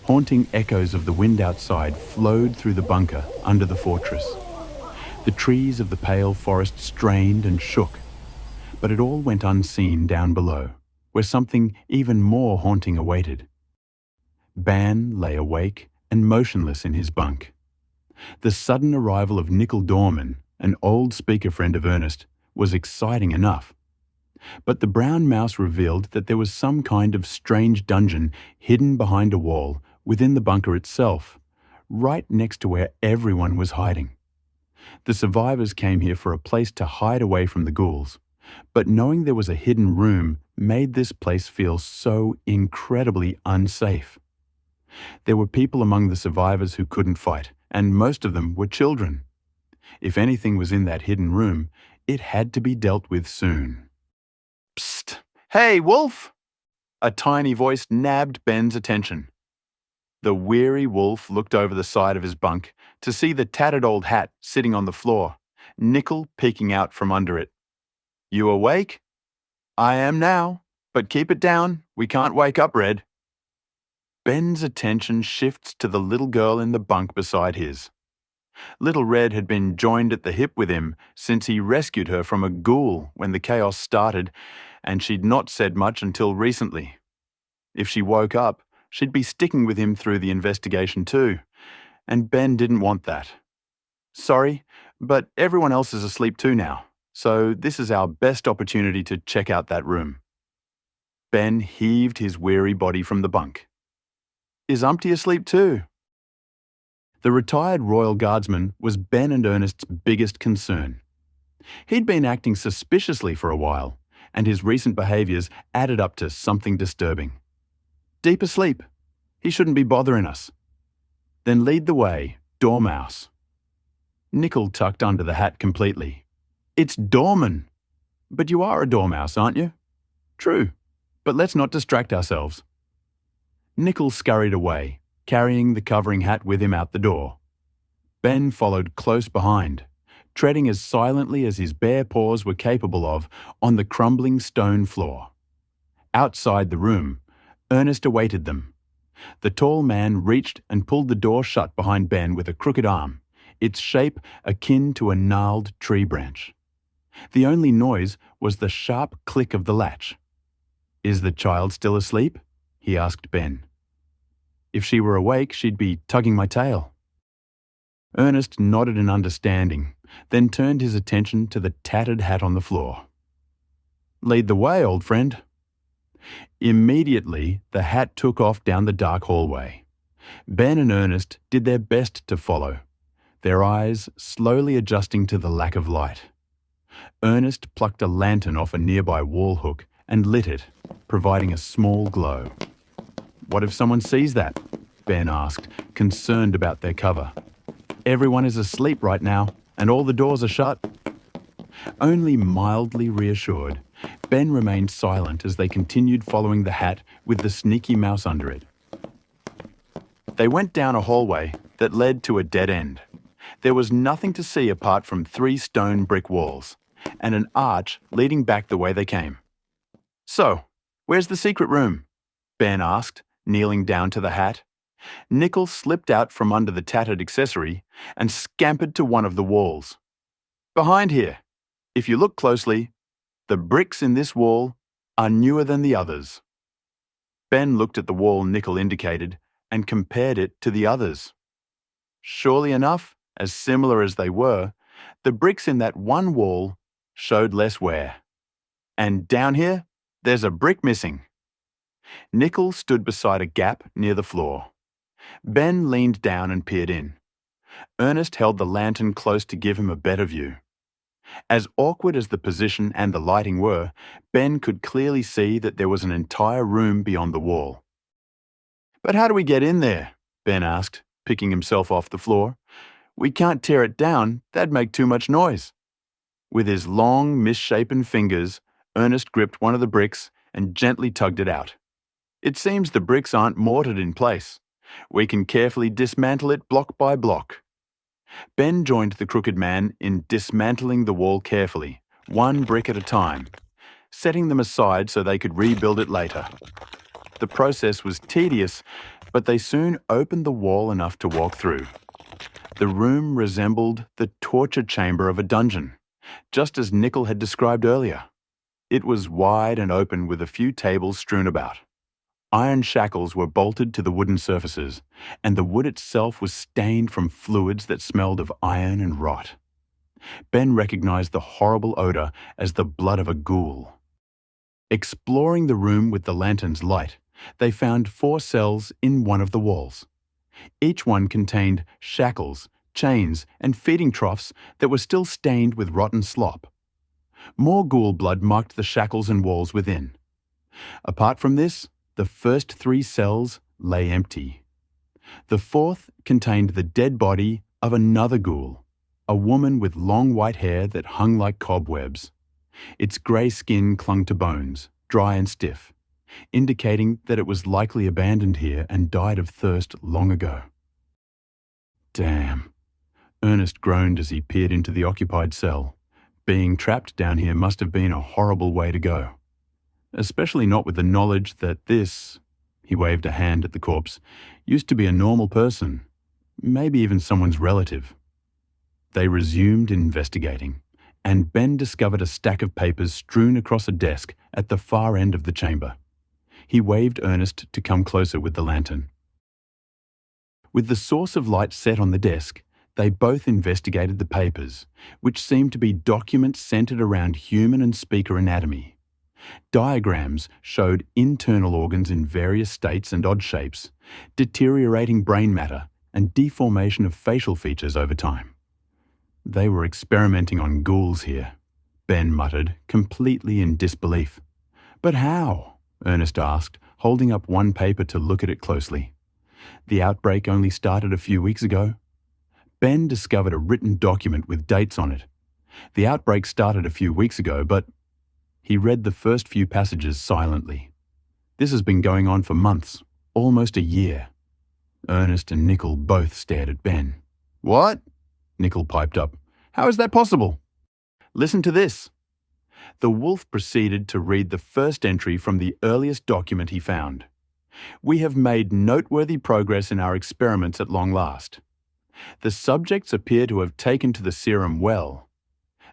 Haunting echoes of the wind outside flowed through the bunker under the fortress. The trees of the pale forest strained and shook, but it all went unseen down below, where something even more haunting awaited. Ben lay awake and motionless in his bunk. The sudden arrival of Nickel Dorman, an old speaker friend of Ernest, was exciting enough. But the brown mouse revealed that there was some kind of strange dungeon hidden behind a wall within the bunker itself, right next to where everyone was hiding. The survivors came here for a place to hide away from the ghouls, but knowing there was a hidden room made this place feel so incredibly unsafe. There were people among the survivors who couldn't fight, and most of them were children. If anything was in that hidden room, it had to be dealt with soon. Psst! Hey, Wolf! A tiny voice nabbed Ben's attention. The weary wolf looked over the side of his bunk to see the tattered old hat sitting on the floor, Nickel peeking out from under it. "You awake?" "I am now, but keep it down. We can't wake up Red." Ben's attention shifts to the little girl in the bunk beside his. Little Red had been joined at the hip with him since he rescued her from a ghoul when the chaos started, and she'd not said much until recently. If she woke up, she'd be sticking with him through the investigation too, and Ben didn't want that. "Sorry, but everyone else is asleep too now, so this is our best opportunity to check out that room." Ben heaved his weary body from the bunk. "Is Umpty asleep too?" The retired Royal Guardsman was Ben and Ernest's biggest concern. He'd been acting suspiciously for a while, and his recent behaviours added up to something disturbing. "Deep asleep. He shouldn't be bothering us." "Then lead the way, Dormouse." Nickel tucked under the hat completely. "It's Dorman." "But you are a dormouse, aren't you?" "True, but let's not distract ourselves." Nickel scurried away, carrying the covering hat with him out the door. Ben followed close behind, treading as silently as his bare paws were capable of on the crumbling stone floor. Outside the room, Ernest awaited them. The tall man reached and pulled the door shut behind Ben with a crooked arm, its shape akin to a gnarled tree branch. The only noise was the sharp click of the latch. "Is the child still asleep?" he asked Ben. "If she were awake, she'd be tugging my tail." Ernest nodded in understanding, then turned his attention to the tattered hat on the floor. "Lead the way, old friend." Immediately, the hat took off down the dark hallway. Ben and Ernest did their best to follow, their eyes slowly adjusting to the lack of light. Ernest plucked a lantern off a nearby wall hook and lit it, providing a small glow. "What if someone sees that?" Ben asked, concerned about their cover. "Everyone is asleep right now, and all the doors are shut." Only mildly reassured, Ben remained silent as they continued following the hat with the sneaky mouse under it. They went down a hallway that led to a dead end. There was nothing to see apart from 3 stone brick walls, and an arch leading back the way they came. "So, where's the secret room?" Ben asked, kneeling down to the hat. Nickel slipped out from under the tattered accessory and scampered to one of the walls. "Behind here. If you look closely, the bricks in this wall are newer than the others." Ben looked at the wall Nickel indicated and compared it to the others. Surely enough, as similar as they were, the bricks in that one wall showed less wear. "And down here, there's a brick missing." Nickel stood beside a gap near the floor. Ben leaned down and peered in. Ernest held the lantern close to give him a better view. As awkward as the position and the lighting were, Ben could clearly see that there was an entire room beyond the wall. "But how do we get in there?" Ben asked, picking himself off the floor. "We can't tear it down, that'd make too much noise." With his long, misshapen fingers, Ernest gripped one of the bricks and gently tugged it out. "It seems the bricks aren't mortared in place. We can carefully dismantle it block by block." Ben joined the crooked man in dismantling the wall carefully, one brick at a time, setting them aside so they could rebuild it later. The process was tedious, but they soon opened the wall enough to walk through. The room resembled the torture chamber of a dungeon, just as Nickel had described earlier. It was wide and open with a few tables strewn about. Iron shackles were bolted to the wooden surfaces, and the wood itself was stained from fluids that smelled of iron and rot. Ben recognized the horrible odor as the blood of a ghoul. Exploring the room with the lantern's light, they found 4 cells in one of the walls. Each one contained shackles, chains, and feeding troughs that were still stained with rotten slop. More ghoul blood marked the shackles and walls within. Apart from this, the first 3 cells lay empty. The 4th contained the dead body of another ghoul, a woman with long white hair that hung like cobwebs. Its grey skin clung to bones, dry and stiff, indicating that it was likely abandoned here and died of thirst long ago. Damn. Ernest groaned as he peered into the occupied cell. Being trapped down here must have been a horrible way to go. Especially not with the knowledge that this, he waved a hand at the corpse, used to be a normal person, maybe even someone's relative. They resumed investigating, and Ben discovered a stack of papers strewn across a desk at the far end of the chamber. He waved Ernest to come closer with the lantern. With the source of light set on the desk, they both investigated the papers, which seemed to be documents centered around human and speaker anatomy. Diagrams showed internal organs in various states and odd shapes, deteriorating brain matter, and deformation of facial features over time. They were experimenting on ghouls here, Ben muttered, completely in disbelief. But how? Ernest asked, holding up one paper to look at it closely. The outbreak only started a few weeks ago. Ben discovered a written document with dates on it. The outbreak started a few weeks ago, but he read the first few passages silently. This has been going on for months, almost a year. Ernest and Nickel both stared at Ben. What? Nickel piped up. How is that possible? Listen to this. The wolf proceeded to read the first entry from the earliest document he found. We have made noteworthy progress in our experiments at long last. The subjects appear to have taken to the serum well.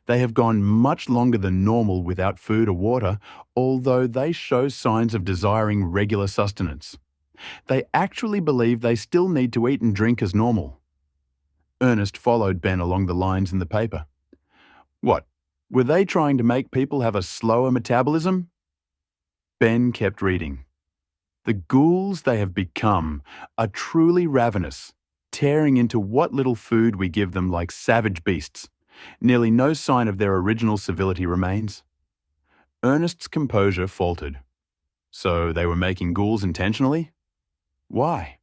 They have gone much longer than normal without food or water, although they show signs of desiring regular sustenance. They actually believe they still need to eat and drink as normal. Ernest followed Ben along the lines in the paper. What? Were they trying to make people have a slower metabolism? Ben kept reading. The ghouls they have become are truly ravenous, tearing into what little food we give them like savage beasts. Nearly no sign of their original civility remains. Ernest's composure faltered. So they were making ghouls intentionally? Why?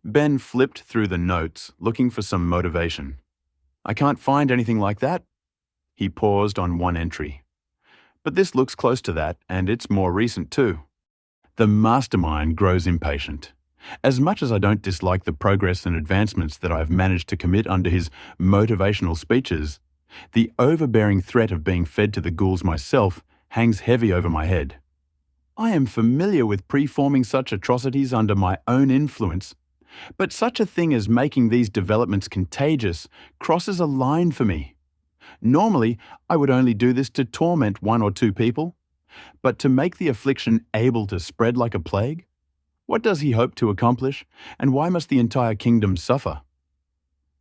Ben flipped through the notes, looking for some motivation. I can't find anything like that. He paused on one entry. But this looks close to that, and it's more recent too. The mastermind grows impatient. As much as I don't dislike the progress and advancements that I've managed to commit under his motivational speeches, the overbearing threat of being fed to the ghouls myself hangs heavy over my head. I am familiar with preforming such atrocities under my own influence, but such a thing as making these developments contagious crosses a line for me. Normally, I would only do this to torment 1 or 2 people, but to make the affliction able to spread like a plague? What does he hope to accomplish, and why must the entire kingdom suffer?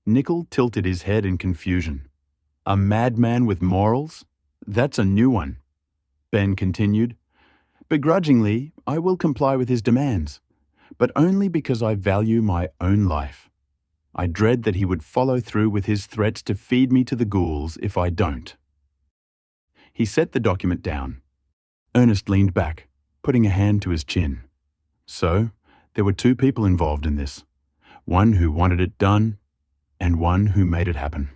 Nickel tilted his head in confusion. A madman with morals? That's a new one. Ben continued. Begrudgingly, I will comply with his demands, but only because I value my own life. I dread that he would follow through with his threats to feed me to the ghouls if I don't. He set the document down. Ernest leaned back, putting a hand to his chin. So, there were 2 people involved in this. One who wanted it done, and one who made it happen.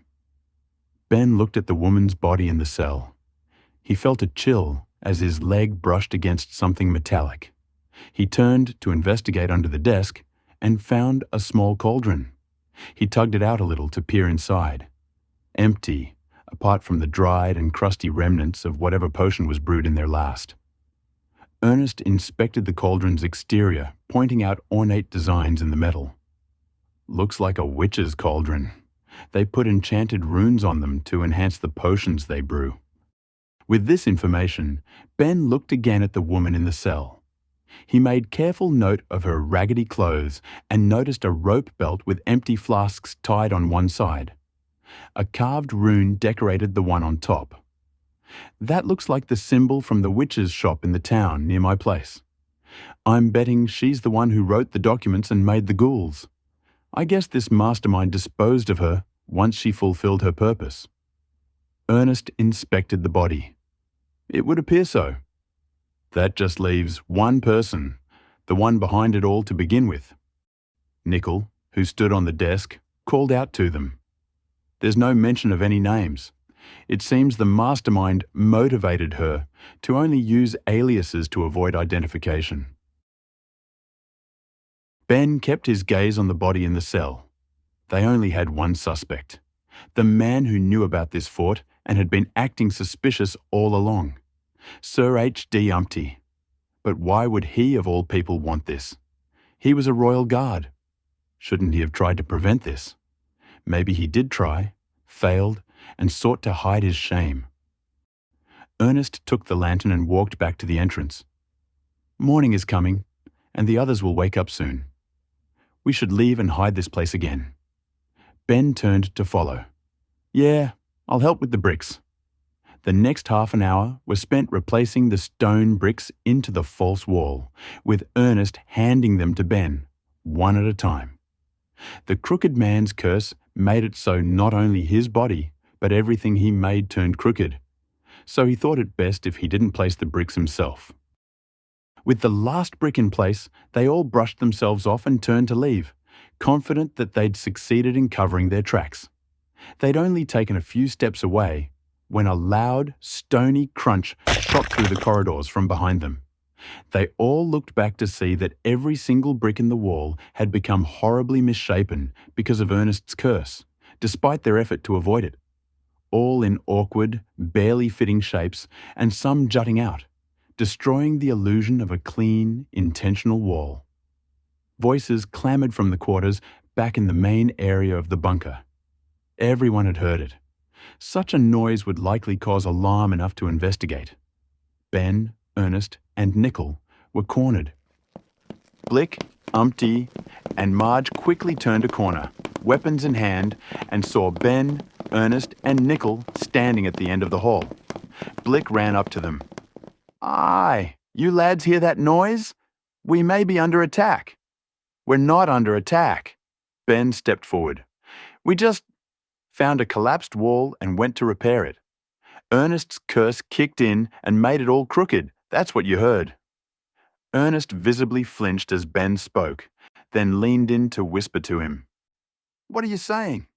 Ben looked at the woman's body in the cell. He felt a chill as his leg brushed against something metallic. He turned to investigate under the desk and found a small cauldron. He tugged it out a little to peer inside. Empty, apart from the dried and crusty remnants of whatever potion was brewed in there last. Ernest inspected the cauldron's exterior, pointing out ornate designs in the metal. Looks like a witch's cauldron. They put enchanted runes on them to enhance the potions they brew. With this information, Ben looked again at the woman in the cell. He made careful note of her raggedy clothes and noticed a rope belt with empty flasks tied on one side. A carved rune decorated the one on top. That looks like the symbol from the witch's shop in the town near my place. I'm betting she's the one who wrote the documents and made the ghouls. I guess this mastermind disposed of her once she fulfilled her purpose. Ernest inspected the body. It would appear so. That just leaves one person, the one behind it all to begin with. Nickel, who stood on the desk, called out to them. There's no mention of any names. It seems the mastermind motivated her to only use aliases to avoid identification. Ben kept his gaze on the body in the cell. They only had one suspect, the man who knew about this fort and had been acting suspicious all along, Sir H.D. Umpty. But why would he of all people want this? He was a royal guard. Shouldn't he have tried to prevent this? Maybe he did try, failed, and sought to hide his shame. Ernest took the lantern and walked back to the entrance. Morning is coming, and the others will wake up soon. We should leave and hide this place again. Ben turned to follow. Yeah, I'll help with the bricks. The next half an hour was spent replacing the stone bricks into the false wall, with Ernest handing them to Ben, one at a time. The crooked man's curse made it so not only his body, but everything he made turned crooked. So he thought it best if he didn't place the bricks himself. With the last brick in place, they all brushed themselves off and turned to leave, confident that they'd succeeded in covering their tracks. They'd only taken a few steps away when a loud, stony crunch shot through the corridors from behind them. They all looked back to see that every single brick in the wall had become horribly misshapen because of Ernest's curse, despite their effort to avoid it. All in awkward, barely fitting shapes, and some jutting out, destroying the illusion of a clean, intentional wall. Voices clamoured from the quarters back in the main area of the bunker. Everyone had heard it. Such a noise would likely cause alarm enough to investigate. Ben, Ernest, and Nickel were cornered. Blick, Umpty, and Marge quickly turned a corner, weapons in hand, and saw Ben, Ernest, and Nickel standing at the end of the hall. Blick ran up to them. Aye, you lads hear that noise? We may be under attack. We're not under attack. Ben stepped forward. We just found a collapsed wall and went to repair it. Ernest's curse kicked in and made it all crooked. That's what you heard. Ernest visibly flinched as Ben spoke, then leaned in to whisper to him. What are you saying?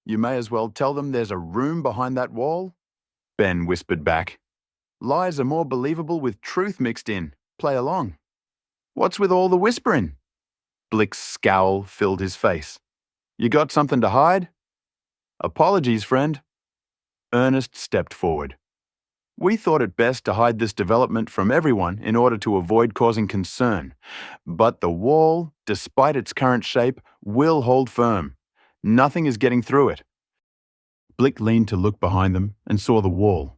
You may as well tell them there's a room behind that wall. Ben whispered back. Lies are more believable with truth mixed in. Play along. What's with all the whispering? Blick's scowl filled his face. You got something to hide? Apologies, friend. Ernest stepped forward. We thought it best to hide this development from everyone in order to avoid causing concern. But the wall, despite its current shape, will hold firm. Nothing is getting through it. Blick leaned to look behind them and saw the wall.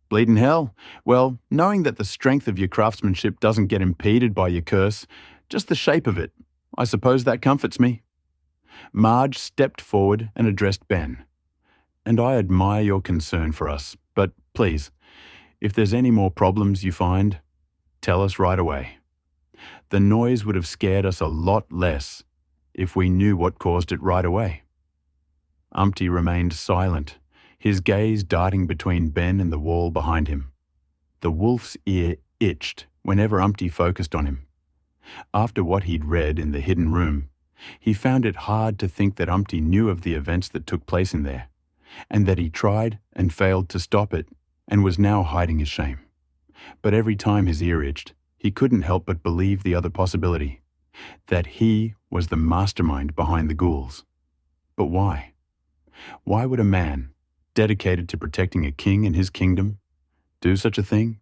Bleeding hell. Well, knowing that the strength of your craftsmanship doesn't get impeded by your curse, just the shape of it, I suppose that comforts me. Marge stepped forward and addressed Ben. And I admire your concern for us, but please, if there's any more problems you find, tell us right away. The noise would have scared us a lot less if we knew what caused it right away. Umpty remained silent, his gaze darting between Ben and the wall behind him. The wolf's ear itched whenever Umpty focused on him. After what he'd read in the hidden room, he found it hard to think that Umpty knew of the events that took place in there, and that he tried and failed to stop it and was now hiding his shame. But every time his ear itched, he couldn't help but believe the other possibility, that he was the mastermind behind the ghouls. But why? Why would a man, dedicated to protecting a king and his kingdom, do such a thing?